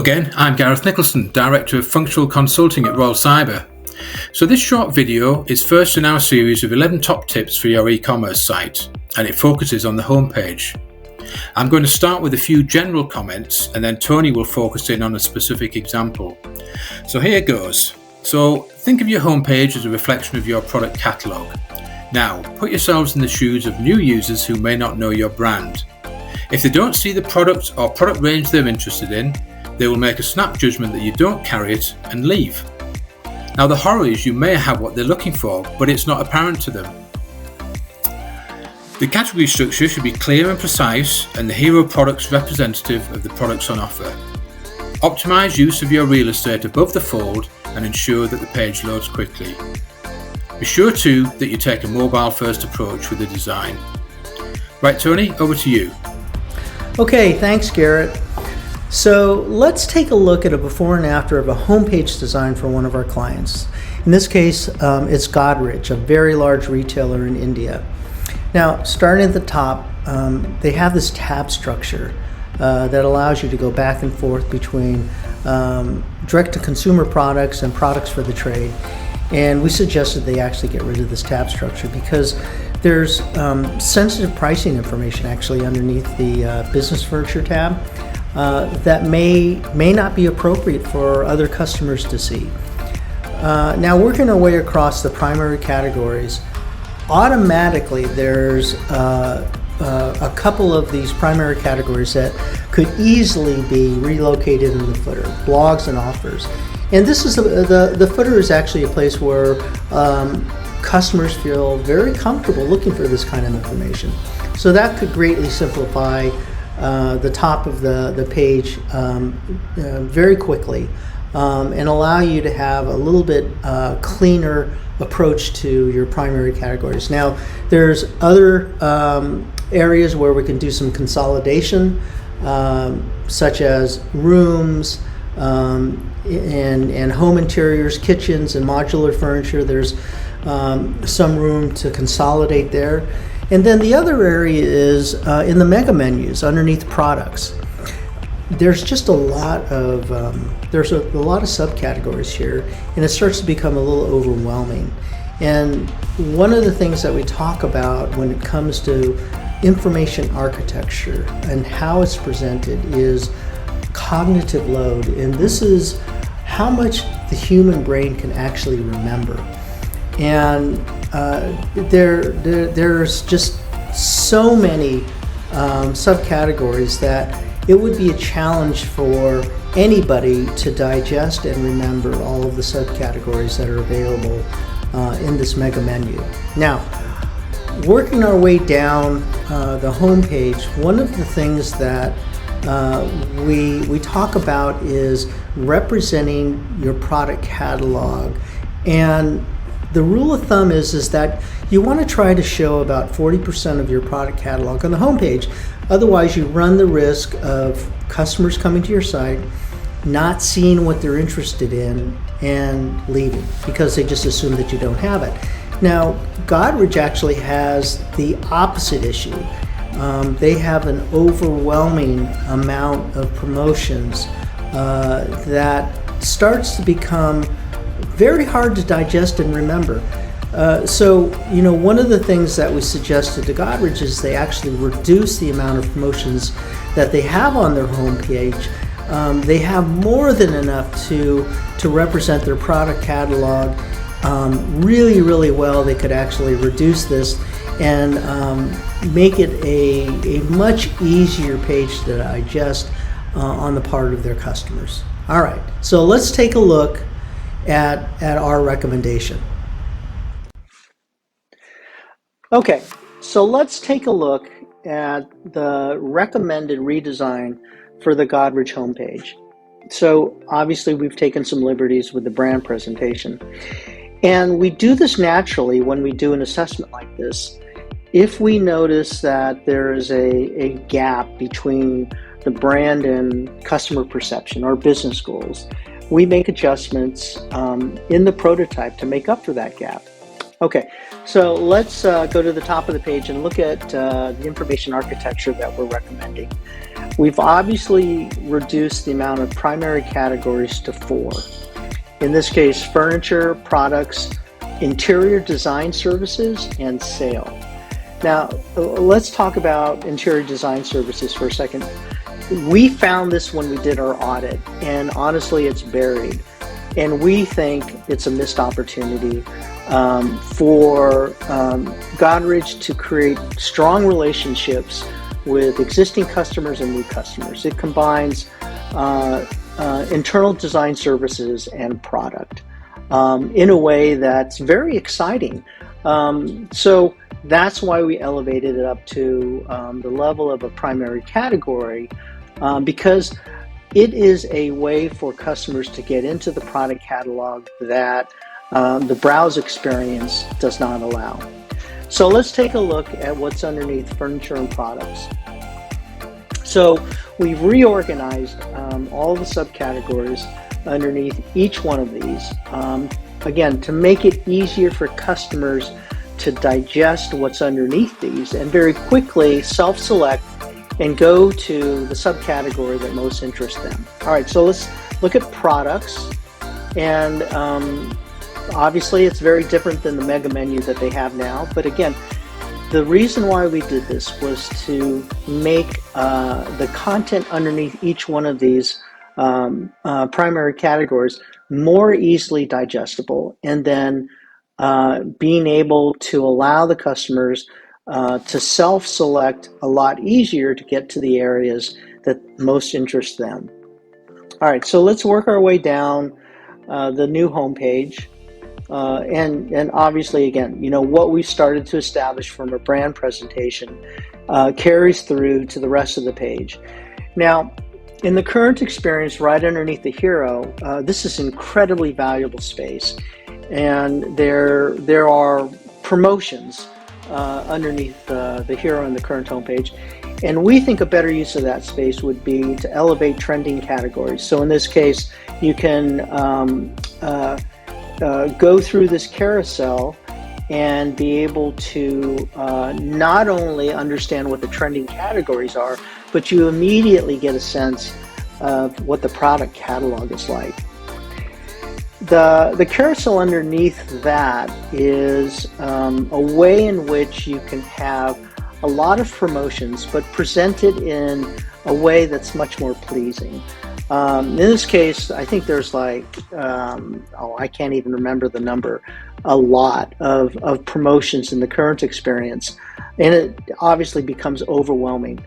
again, I'm Gareth Nicholson, Director of Functional Consulting at Royal Cyber. So this short video is first in our series of 11 top tips for your e-commerce site, and it focuses on the homepage. I'm going to start with a few general comments, and then Tony will focus in on a specific example. So here goes. So think of your homepage as a reflection of your product catalogue. Now, put yourselves in the shoes of new users who may not know your brand. If they don't see the product or product range they're interested in, they will make a snap judgment that you don't carry it and leave. Now the horror is you may have what they're looking for, but it's not apparent to them. The category structure should be clear and precise, and the hero products representative of the products on offer. Optimize use of your real estate above the fold and ensure that the page loads quickly. Be sure too that you take a mobile first approach with the design. Right, Tony, over to you. Okay, thanks Garrett. So let's take a look at a before and after of a homepage design for one of our clients. In this case, it's Godrej, a very large retailer in India. Now, starting at the top, they have this tab structure that allows you to go back and forth between direct-to-consumer products and products for the trade. And we suggested they actually get rid of this tab structure because there's sensitive pricing information actually underneath the business furniture tab that may not be appropriate for other customers to see. Now, working our way across the primary categories, automatically there's a couple of these primary categories that could easily be relocated in the footer, blogs and offers. And this is the footer is actually a place where customers feel very comfortable looking for this kind of information. So that could greatly simplify the top of the page very quickly and allow you to have a little bit cleaner approach to your primary categories. Now, there's other areas where we can do some consolidation, such as rooms, and home interiors, kitchens, and modular furniture. There's some room to consolidate there. And then the other area is in the mega menus underneath products. There's just a lot of there's a lot of subcategories here, and it starts to become a little overwhelming. And one of the things that we talk about when it comes to information architecture and how it's presented is cognitive load, and this is how much the human brain can actually remember. And there's just so many subcategories that it would be a challenge for anybody to digest and remember all of the subcategories that are available in this mega menu. Now, working our way down the home page, one of the things that we talk about is representing your product catalog. And the rule of thumb is that you want to try to show about 40% of your product catalog on the homepage. Otherwise, you run the risk of customers coming to your site, not seeing what they're interested in, and leaving because they just assume that you don't have it. Now, Godrej actually has the opposite issue. They have an overwhelming amount of promotions that starts to become very hard to digest and remember. So, one of the things that we suggested to Godrej is they actually reduce the amount of promotions that they have on their homepage. They have more than enough to represent their product catalog really, really well. They could actually reduce this and make it a much easier page to digest on the part of their customers. All right, so let's take a look at our recommendation. Okay, so let's take a look at the recommended redesign for the Godrej homepage. So obviously we've taken some liberties with the brand presentation. And we do this naturally when we do an assessment like this. If we notice that there is a gap between the brand and customer perception or business goals, we make adjustments in the prototype to make up for that gap. Okay, so let's go to the top of the page and look at the information architecture that we're recommending. We've obviously reduced the amount of primary categories to 4. In this case, furniture, products, interior design services, and sale. Now, let's talk about interior design services for a second. We found this when we did our audit, and honestly, it's buried. And we think it's a missed opportunity for Godrej to create strong relationships with existing customers and new customers. It combines internal design services and product in a way that's very exciting. So that's why we elevated it up to the level of a primary category, because it is a way for customers to get into the product catalog that the browse experience does not allow. So let's take a look at what's underneath furniture and products. So we've reorganized all the subcategories underneath each one of these, again, to make it easier for customers to digest what's underneath these and very quickly self-select and go to the subcategory that most interests them. All right, so let's look at products. And obviously it's very different than the mega menu that they have now. But again, the reason why we did this was to make the content underneath each one of these primary categories more easily digestible, and then being able to allow the customers to self-select a lot easier to get to the areas that most interest them. All right, so let's work our way down the new homepage. And obviously, again, what we started to establish from a brand presentation carries through to the rest of the page. Now, in the current experience, right underneath the hero, this is incredibly valuable space. And there are promotions underneath the hero in the current homepage. And we think a better use of that space would be to elevate trending categories. So in this case, you can go through this carousel and be able to not only understand what the trending categories are, but you immediately get a sense of what the product catalog is like. The carousel underneath that is a way in which you can have a lot of promotions, but presented in a way that's much more pleasing. In this case, I think there's like, I can't even remember the number, a lot of promotions in the current experience, and it obviously becomes overwhelming.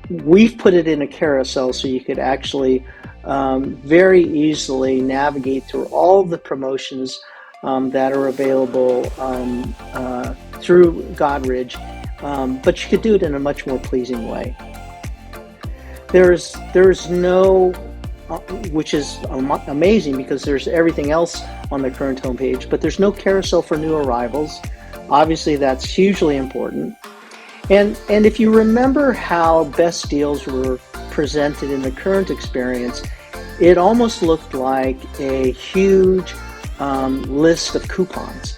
We've put it in a carousel so you could actually very easily navigate through all of the promotions that are available through Godrej, but you could do it in a much more pleasing way. There's no, which is amazing because there's everything else on the current homepage, but there's no carousel for new arrivals. Obviously, that's hugely important. And if you remember how best deals were presented in the current experience, it almost looked like a huge list of coupons.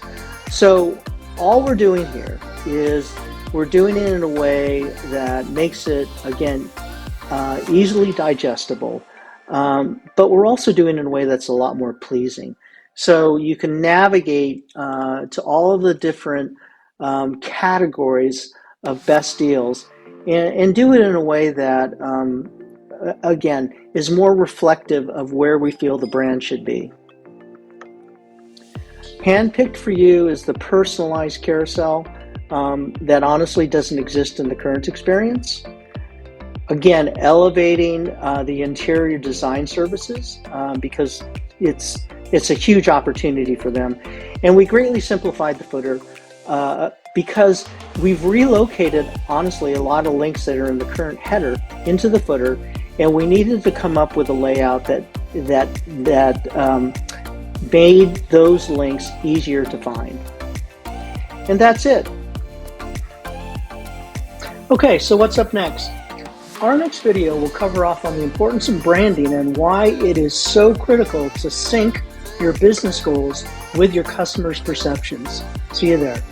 So all we're doing here is we're doing it in a way that makes it, again, easily digestible, but we're also doing it in a way that's a lot more pleasing. So you can navigate to all of the different categories of best deals and do it in a way that, again, is more reflective of where we feel the brand should be. Handpicked for you is the personalized carousel that honestly doesn't exist in the current experience. Again, elevating the interior design services because it's a huge opportunity for them. And we greatly simplified the footer because we've relocated, honestly, a lot of links that are in the current header into the footer, and we needed to come up with a layout that made those links easier to find. And that's it. Okay, so what's up next? Our next video will cover off on the importance of branding and why it is so critical to sync your business goals with your customers' perceptions. See you there.